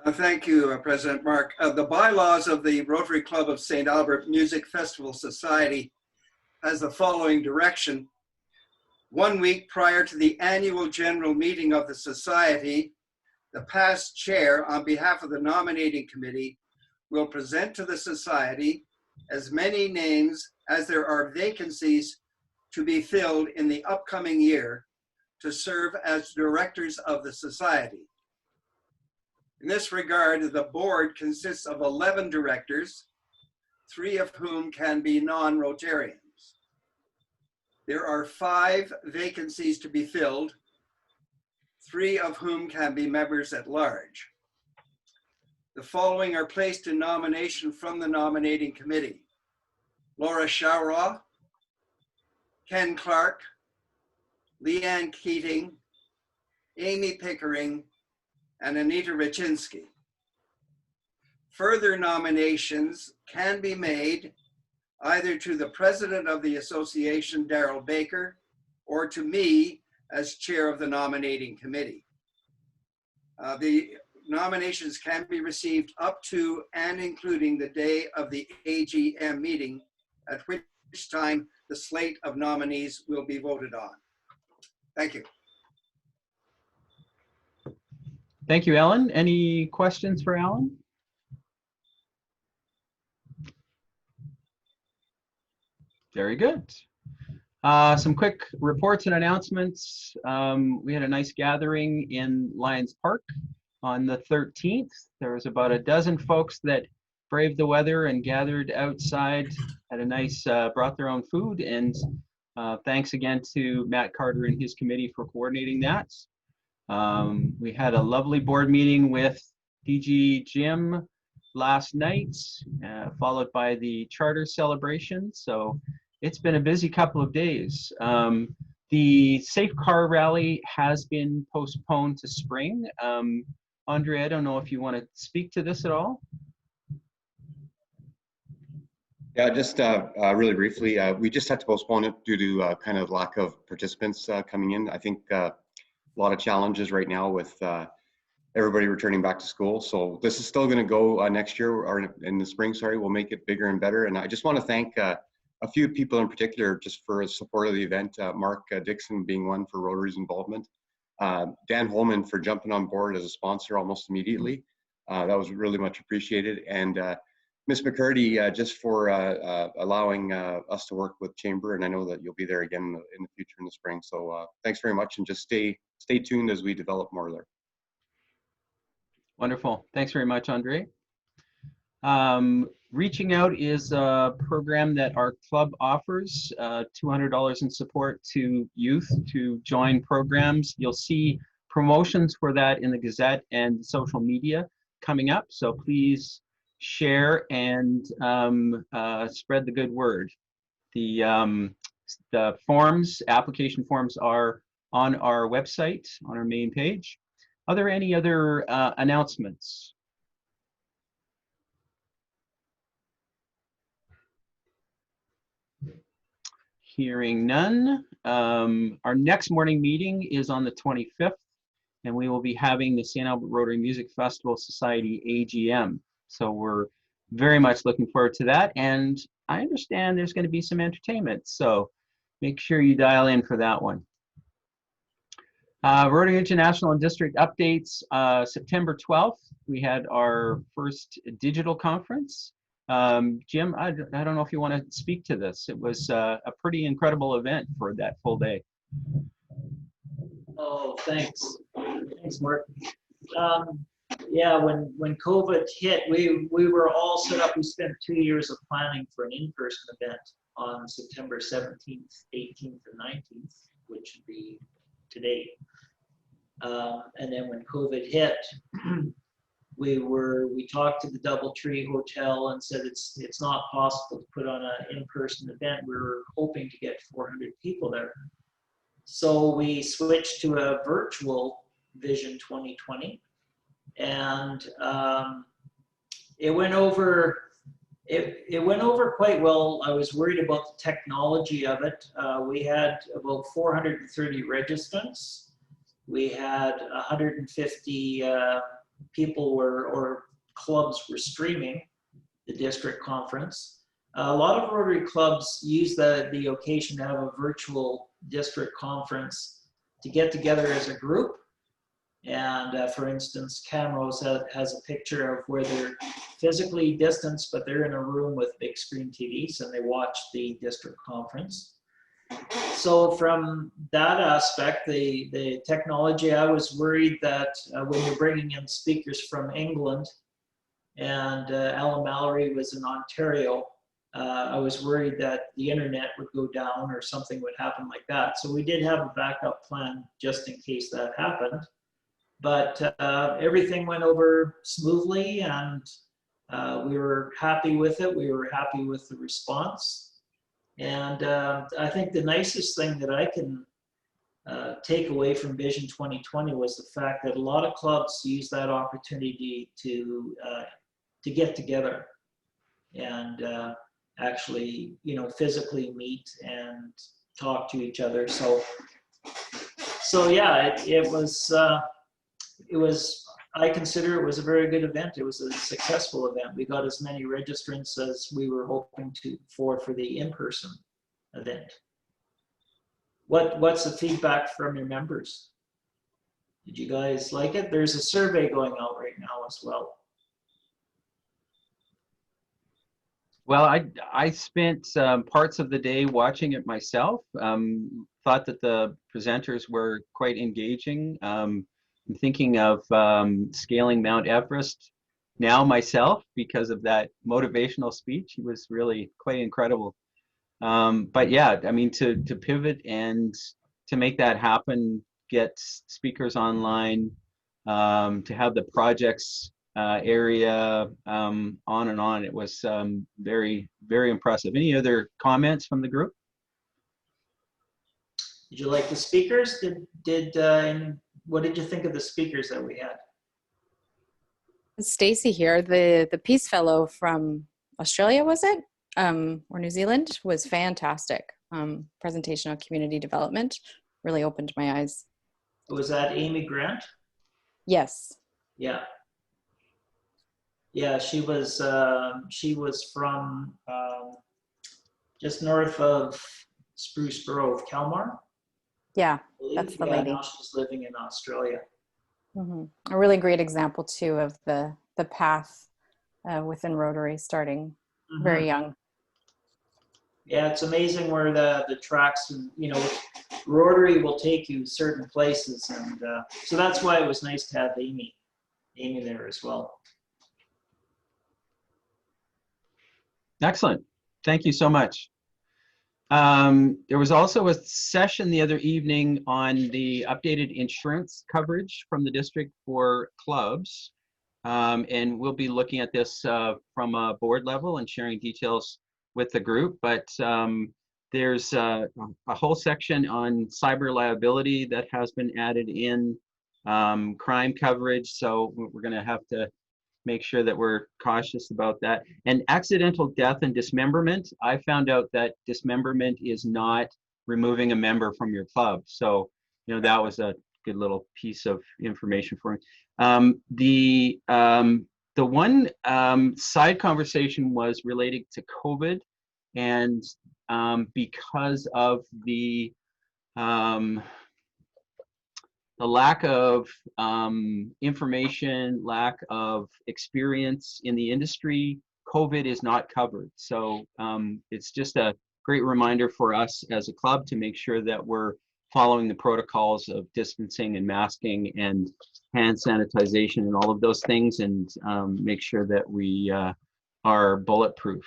Thank you, President Mark. The bylaws of the Rotary Club of St. Albert Music Festival Society has the following direction. 1 week prior to the annual general meeting of the society, the past chair, on behalf of the nominating committee, will present to the society as many names as there are vacancies to be filled in the upcoming year to serve as directors of the society. In this regard, the board consists of 11 directors, 3 of whom can be non-Rotarians. There are 5 vacancies to be filled, 3 of whom can be members at large. The following are placed in nomination from the nominating committee: Laura Shawraw, Ken Clark, Leanne Keating, Amy Pickering, and Anita Rachinsky. Further nominations can be made either to the president of the association, Daryl Baker, or to me as chair of the nominating committee. The nominations can be received up to and including the day of the AGM meeting, at which time the slate of nominees will be voted on. Thank you. Thank you, Ellen. Any questions for Ellen? Very good. Some quick reports and announcements. We had a nice gathering in Lions Park on the 13th. There was about a dozen folks that braved the weather and gathered outside, had a nice, brought their own food, and thanks again to Matt Carter and his committee for coordinating that. We had a lovely board meeting with DG Jim last night, followed by the charter celebration. So it's been a busy couple of days. The Safe Car Rally has been postponed to spring. Andre, I don't know if you want to speak to this at all? Yeah, just really briefly, we just had to postpone it due to kind of lack of participants coming in. I think a lot of challenges right now with everybody returning back to school. So this is still going to go next year, or in the spring, sorry. We'll make it bigger and better. And I just want to thank a few people in particular just for support of the event. Mark Dixon being one for Rotary's involvement. Dan Holman for jumping on board as a sponsor almost immediately. That was really much appreciated. And Ms. McCurdy, just for allowing us to work with Chamber, and I know that you'll be there again in the future in the spring. So thanks very much, and just stay tuned as we develop more there. Wonderful. Thanks very much, Andre. Reaching Out is a program that our club offers, $200 in support to youth to join programs. You'll see promotions for that in the Gazette and social media coming up, so please share and spread the good word. The forms, application forms, are on our website, on our main page. Are there any other announcements? Hearing none. Our next morning meeting is on the 25th, and we will be having the St. Albert Rotary Music Festival Society AGM. So we're very much looking forward to that. And I understand there's going to be some entertainment, so make sure you dial in for that one. Rotary International and District updates. September 12th, we had our first digital conference. Jim, I don't know if you want to speak to this. It was a pretty incredible event for that full day. Oh, thanks. Thanks, Mark. Yeah, when COVID hit, we were all set up. We spent 2 years of planning for an in-person event on September 17th, 18th, and 19th, which would be today. And then when COVID hit, we talked to the DoubleTree Hotel and said it's not possible to put on an in-person event. We were hoping to get 400 people there. So we switched to a virtual Vision 2020, and it went over quite well. I was worried about the technology of it. We had about 430 registrants. We had 150 people or clubs were streaming the district conference. A lot of Rotary clubs use the occasion to have a virtual district conference to get together as a group. And for instance, Camrose has a picture of where they're physically distanced, but they're in a room with big screen TVs and they watch the district conference. So from that aspect, the technology, I was worried that when you're bringing in speakers from England, and Alan Mallory was in Ontario, I was worried that the internet would go down or something would happen like that. So we did have a backup plan just in case that happened. But everything went over smoothly, and we were happy with it. We were happy with the response. And I think the nicest thing that I can take away from Vision 2020 was the fact that a lot of clubs use that opportunity to get together and actually, physically meet and talk to each other. So yeah, it was, I consider it was a very good event. It was a successful event. We got as many registrants as we were hoping for the in-person event. What's the feedback from your members? Did you guys like it? There's a survey going out right now as well. Well, I spent parts of the day watching it myself. Thought that the presenters were quite engaging. I'm thinking of scaling Mount Everest now myself because of that motivational speech. It was really quite incredible. But yeah, I mean, to pivot and to make that happen, get speakers online, to have the projects area, on and on. It was very, very impressive. Any other comments from the group? Did you like the speakers? What did you think of the speakers that we had? Stacy here, the Peace Fellow from Australia, was it? Or New Zealand, was fantastic. Presentation on community development really opened my eyes. Was that Amy Grant? Yes. Yeah. Yeah, she was from just north of Spruce Grove, Kalmar. Yeah, that's the lady. Now she's living in Australia. A really great example too of the path within Rotary, starting very young. Yeah, it's amazing where the tracks, and Rotary will take you certain places, and so that's why it was nice to have Amy there as well. Excellent. Thank you so much. There was also a session the other evening on the updated insurance coverage from the district for clubs. And we'll be looking at this from a board level and sharing details with the group. But there's a whole section on cyber liability that has been added in, crime coverage. So we're going to have to make sure that we're cautious about that. And accidental death and dismemberment, I found out that dismemberment is not removing a member from your club. So, that was a good little piece of information for me. The one side conversation was related to COVID, and because of the lack of information, lack of experience in the industry, COVID is not covered. So it's just a great reminder for us as a club to make sure that we're following the protocols of distancing and masking and hand sanitization and all of those things, and make sure that we are bulletproof.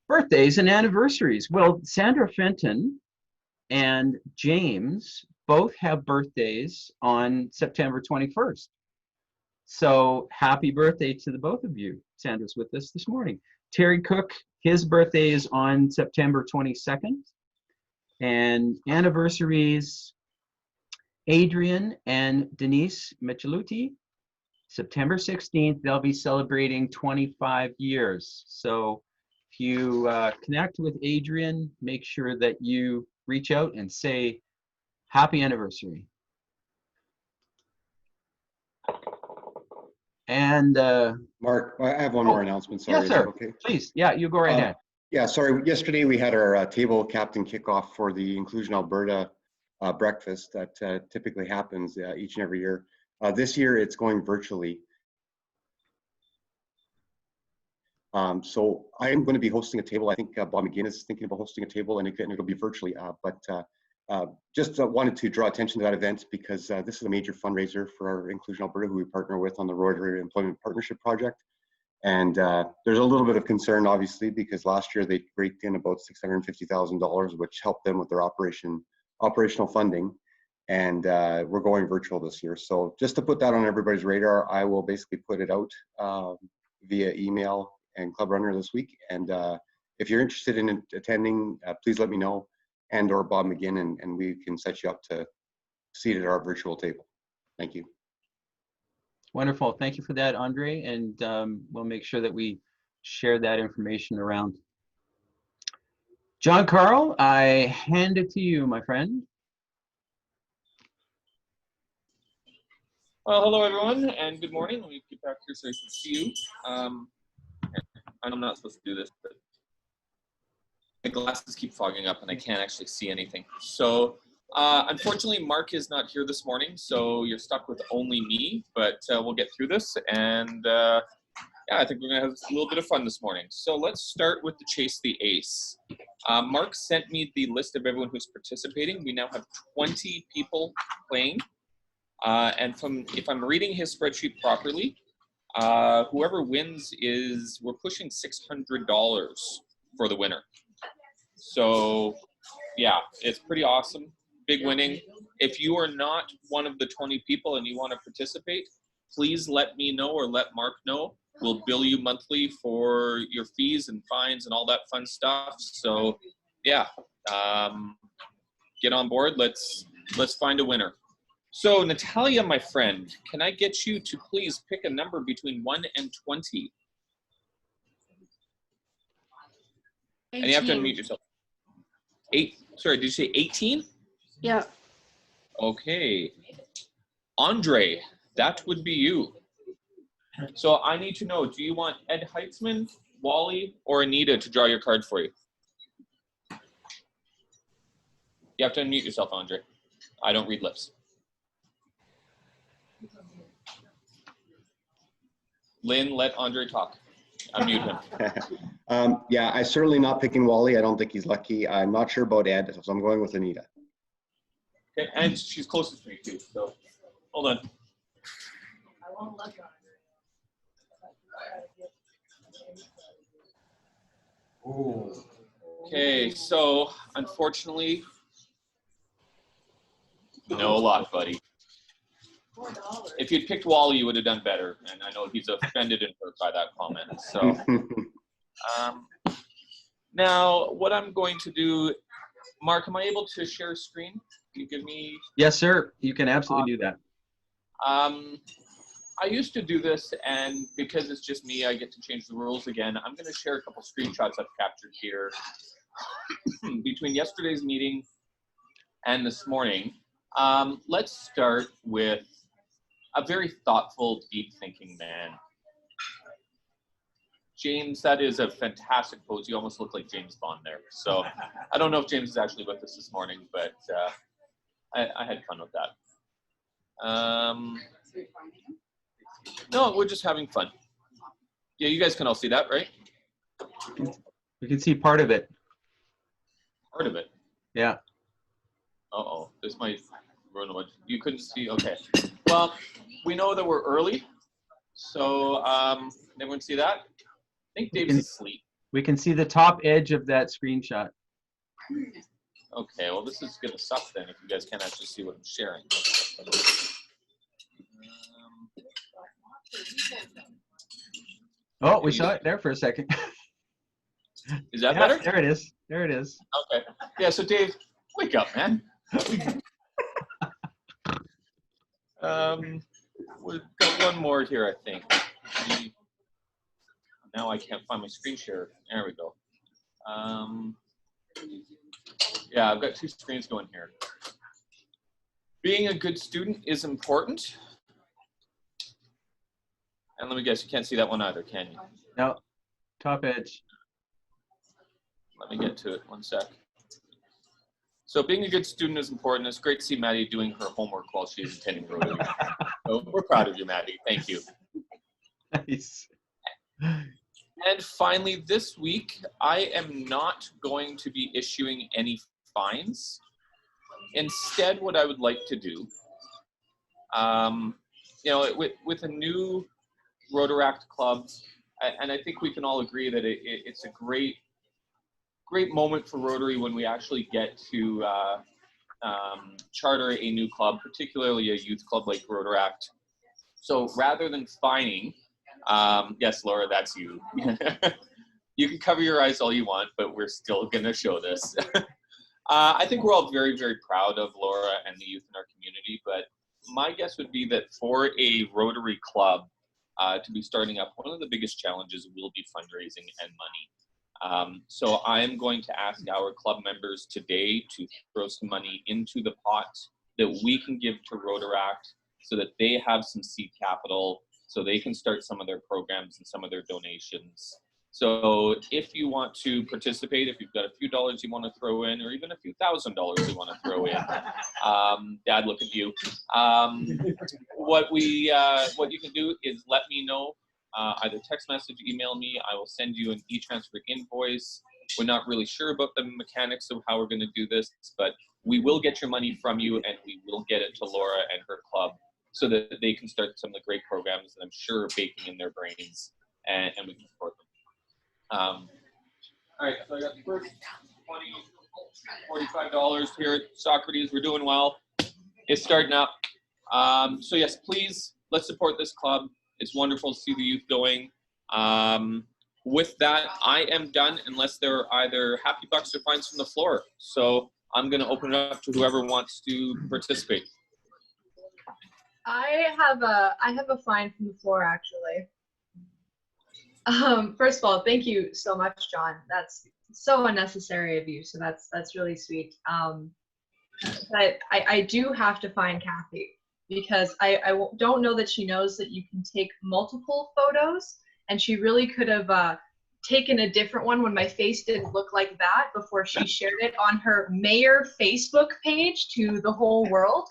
Birthdays and anniversaries. Well, Sandra Fenton and James both have birthdays on September 21st. So happy birthday to the both of you. Sandra's with us this morning. Terry Cook, his birthday is on September 22nd. And anniversaries, Adrian and Denise Micheluti, September 16th, they'll be celebrating 25 years. So if you connect with Adrian, make sure that you reach out and say happy anniversary. And Mark, I have one more announcement. Sorry. Yes, sir. Okay. Please. Yeah, you go right ahead. Yeah, sorry. Yesterday we had our table captain kickoff for the Inclusion Alberta breakfast that typically happens each and every year. This year it's going virtually. So I am going to be hosting a table. I think Bob McGinn is thinking about hosting a table, and it'll be virtually. Just wanted to draw attention to that event because this is a major fundraiser for our Inclusion Alberta, who we partner with on the Rotary Employment Partnership Project. And there's a little bit of concern, obviously, because last year they raked in about $650,000, which helped them with their operational funding. And we're going virtual this year. So just to put that on everybody's radar, I will basically put it out via email and Club Runner this week. And if you're interested in attending, please let me know, and or Bob McGinn, and we can set you up to seat at our virtual table. Thank you. Wonderful. Thank you for that, Andre. And we'll make sure that we share that information around. John Carl, I hand it to you, my friend. Well, hello everyone, and good morning. Let me get back here so I can see you. I'm not supposed to do this, but my glasses keep fogging up and I can't actually see anything. So unfortunately, Mark is not here this morning, so you're stuck with only me, but we'll get through this. And yeah, I think we're gonna have a little bit of fun this morning. So let's start with the Chase the Ace. Mark sent me the list of everyone who's participating. We now have 20 people playing. And if I'm reading his spreadsheet properly, whoever wins we're pushing $600 for the winner. So yeah, it's pretty awesome. Big winning. If you are not one of the 20 people and you want to participate, please let me know or let Mark know. We'll bill you monthly for your fees and fines and all that fun stuff. So yeah, get on board. Let's find a winner. So Natalia, my friend, can I get you to please pick a number between 1 and 20? 18. And you have to unmute yourself. Sorry, did you say 18? Yeah. Okay. Andre, that would be you. So I need to know, do you want Ed Heitzman, Wally, or Anita to draw your card for you? You have to unmute yourself, Andre. I don't read lips. Lynn, let Andre talk. Unmute him. Yeah, I'm certainly not picking Wally. I don't think he's lucky. I'm not sure about Ed, so I'm going with Anita. Okay, and she's closest to me too, so hold on. I won't look on her. Okay, so unfortunately, no luck, buddy. If you'd picked Wally, you would have done better, and I know he's offended and hurt by that comment. So now what I'm going to do, Mark, am I able to share a screen? Can you give me? Yes, sir. You can absolutely do that. I used to do this, and because it's just me, I get to change the rules again. I'm going to share a couple screenshots I've captured here between yesterday's meeting and this morning. Let's start with a very thoughtful, deep-thinking man. James, that is a fantastic pose. You almost look like James Bond there. So I don't know if James is actually with us this morning, but I had fun with that. No, we're just having fun. Yeah, you guys can all see that, right? We can see part of it. Part of it? Yeah. Uh-oh, this might ruin what you couldn't see. Okay. Well, we know that we're early, so everyone see that? I think Dave's asleep. We can see the top edge of that screenshot. Okay, well, this is gonna suck then if you guys can't actually see what I'm sharing. Oh, we saw it there for a second. Is that better? There it is. There it is. Okay. Yeah, so Dave, wake up, man. We've got one more here, I think. Now I can't find my screen share. There we go. Yeah, I've got two screens going here. Being a good student is important. And let me guess, you can't see that one either, can you? No, top edge. Let me get to it, one sec. So being a good student is important. It's great to see Maddie doing her homework while she's attending Rotary. So we're proud of you, Maddie. Thank you. Nice. And finally, this week, I am not going to be issuing any fines. Instead, what I would like to do, with a new Rotaract Club, and I think we can all agree that it's a great moment for Rotary when we actually get to charter a new club, particularly a youth club like Rotaract. So rather than fining, yes, Laura, that's you. You can cover your eyes all you want, but we're still going to show this. I think we're all very, very proud of Laura and the youth in our community, but my guess would be that for a Rotary Club to be starting up, one of the biggest challenges will be fundraising and money. So I'm going to ask our club members today to throw some money into the pot that we can give to Rotaract so that they have some seed capital, so they can start some of their programs and some of their donations. So if you want to participate, if you've got a few dollars you want to throw in, or even a few $1,000s you want to throw in, Dad, look at you. What you can do is let me know, either text message, email me. I will send you an e-transfer invoice. We're not really sure about the mechanics of how we're going to do this, but we will get your money from you, and we will get it to Laura and her club so that they can start some of the great programs that I'm sure are baking in their brains, and we can support them. All right, so I got the first $20, $45 here at Socrates. We're doing well. It's starting up. So yes, please, let's support this club. It's wonderful to see the youth going. With that, I am done unless there are either happy bucks or fines from the floor. So I'm going to open it up to whoever wants to participate. I have a fine from the floor, actually. First of all, thank you so much, John. That's so unnecessary of you. So that's really sweet. But I do have to find Kathy because I don't know that she knows that you can take multiple photos, and she really could have taken a different one when my face didn't look like that before she shared it on her mayor Facebook page to the whole world.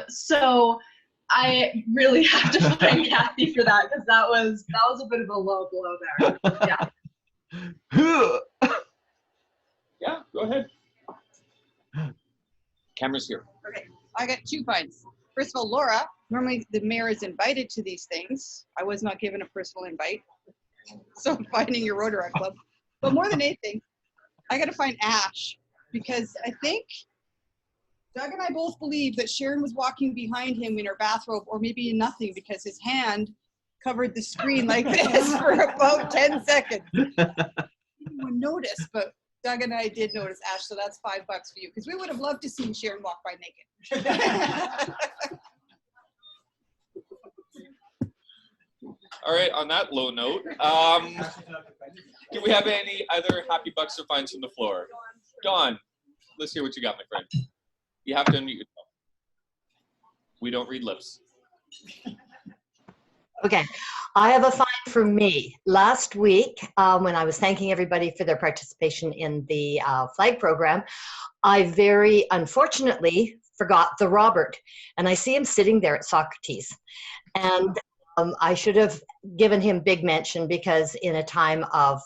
So I really have to find Kathy for that because that was a bit of a low blow there. Yeah. Yeah, go ahead. Camera's here. Okay, I got 2 fines. First of all, Laura, normally the mayor is invited to these things. I was not given a personal invite. So I'm finding your Rotaract Club. But more than anything, I got to find Ash because I think Doug and I both believe that Sharon was walking behind him in her bathrobe, or maybe in nothing, because his hand covered the screen like this for about 10 seconds. Anyone noticed, but Doug and I did notice, Ash, so that's $5 for you, because we would have loved to see Sharon walk by naked. All right, on that low note, do we have any other happy bucks or fines from the floor? Dawn, let's hear what you got, my friend. You have to unmute yourself. We don't read lips. Okay, I have a fine for me. Last week, when I was thanking everybody for their participation in the flag program, I very unfortunately forgot the Robert, and I see him sitting there at Socrates. And I should have given him big mention because in a time of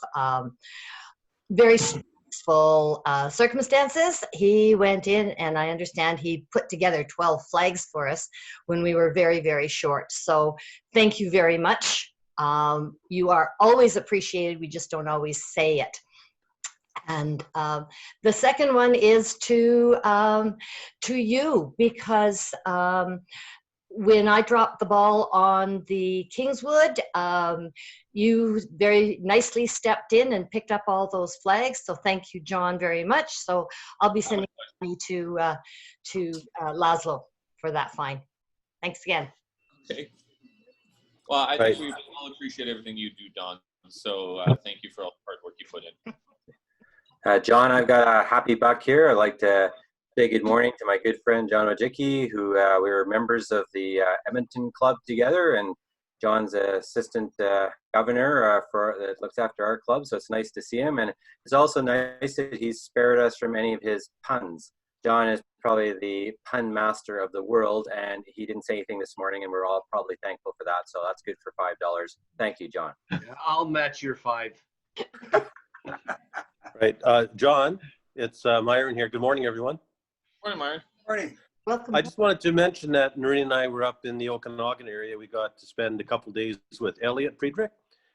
very stressful circumstances, he went in, and I understand he put together 12 flags for us when we were very, very short. So thank you very much. You are always appreciated. We just don't always say it. And the second one is to you, because when I dropped the ball on the Kingswood, you very nicely stepped in and picked up all those flags. So thank you, John, very much. So I'll be sending money to Laszlo for that fine. Thanks again. Okay. Well, I think we all appreciate everything you do, Don. So thank you for all the hard work you put in. John, I've got a happy buck here. I'd like to say good morning to my good friend John Ojicki, who we were members of the Edmonton Club together, and John's assistant governor that looks after our club, so it's nice to see him. And it's also nice that he's spared us from any of his puns. John has probably the pun master of the world, and he didn't say anything this morning, and we're all probably thankful for that. So that's good for $5. Thank you, John. I'll match your 5. Right. John, it's Myron here. Good morning, everyone. Morning, Myron. Morning. Welcome. I just wanted to mention that Noreen and I were up in the Okanagan area. We got to spend a couple days with Elliot Friedrich,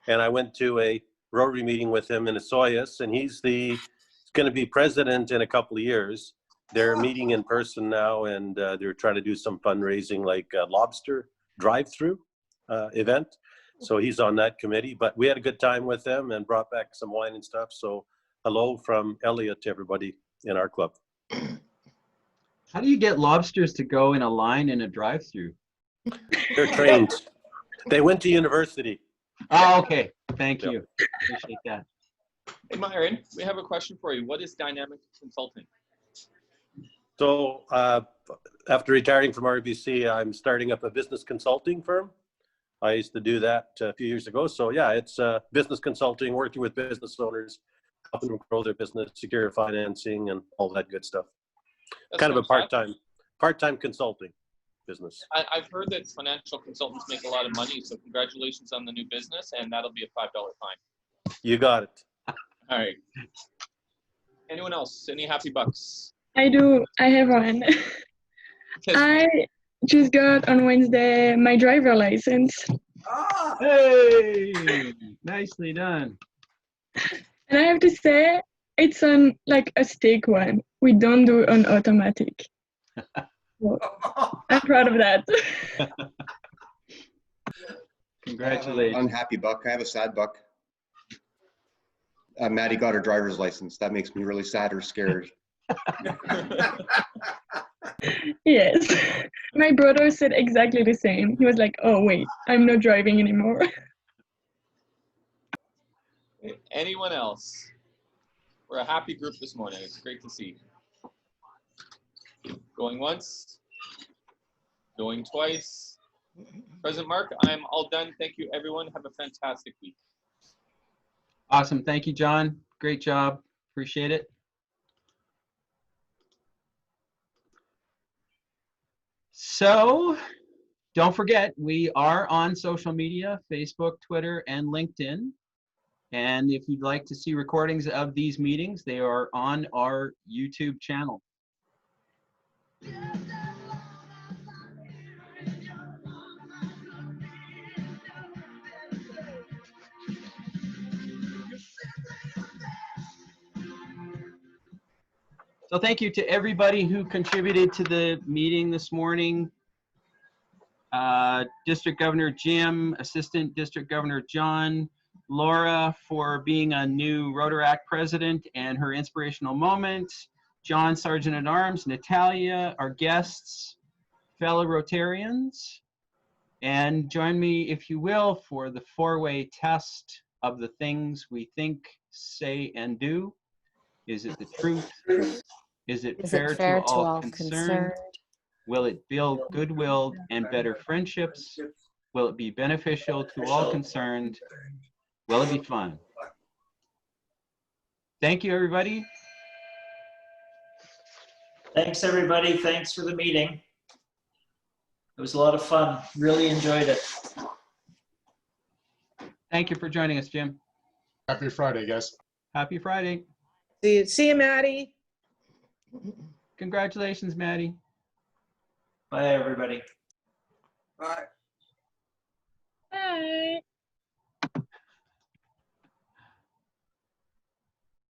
and I went to a Rotary meeting with him in Osoyoos, and he's going to be president in a couple of years. They're meeting in person now, and they're trying to do some fundraising, like a lobster drive-through event. So he's on that committee. But we had a good time with them and brought back some wine and stuff. So hello from Elliot to everybody in our club. How do you get lobsters to go in a line in a drive-through? They're trained. They went to university. Oh, okay. Thank you. Appreciate that. Hey, Myron, we have a question for you. What is dynamic consulting? So after retiring from RBC, I'm starting up a business consulting firm. I used to do that a few years ago. So yeah, it's business consulting, working with business owners, helping them grow their business, secure financing, and all that good stuff. That's kind of a fantastic. part-time consulting business. I've heard that financial consultants make a lot of money, so congratulations on the new business, and that'll be a $5 fine. You got it. All right. Anyone else? Any happy bucks? I do. I have one. I just got on Wednesday my driver license. Hey, nicely done. And I have to say, it's on like a stick one. We don't do on automatic. So, I'm proud of that. Congratulations. Unhappy buck. I have a sad buck. Maddie got her driver's license. That makes me really sad or scared. Yes. My brother said exactly the same. He was like, oh, wait, I'm not driving anymore. Anyone else? We're a happy group this morning. It's great to see. Going once, going twice. President Mark, I'm all done. Thank you, everyone. Have a fantastic week. Awesome. Thank you, John. Great job. Appreciate it. So don't forget, we are on social media, Facebook, Twitter, and LinkedIn. And if you'd like to see recordings of these meetings, they are on our YouTube channel. So thank you to everybody who contributed to the meeting this morning. District Governor Jim, Assistant District Governor John, Laura for being a new Rotaract president and her inspirational moment, John, Sergeant at Arms, Natalia, our guests, fellow Rotarians, and join me, if you will, for the four-way test of the things we think, say, and do. Is it the truth? Is it fair to all concerned? Will it build goodwill and better friendships? Will it be beneficial to all concerned? Will it be fun? Thank you, everybody. Thanks, everybody. Thanks for the meeting. It was a lot of fun. Really enjoyed it. Thank you for joining us, Jim. Happy Friday, guys. Happy Friday. See you, Maddie. Congratulations, Maddie. Bye, everybody. Bye. Bye.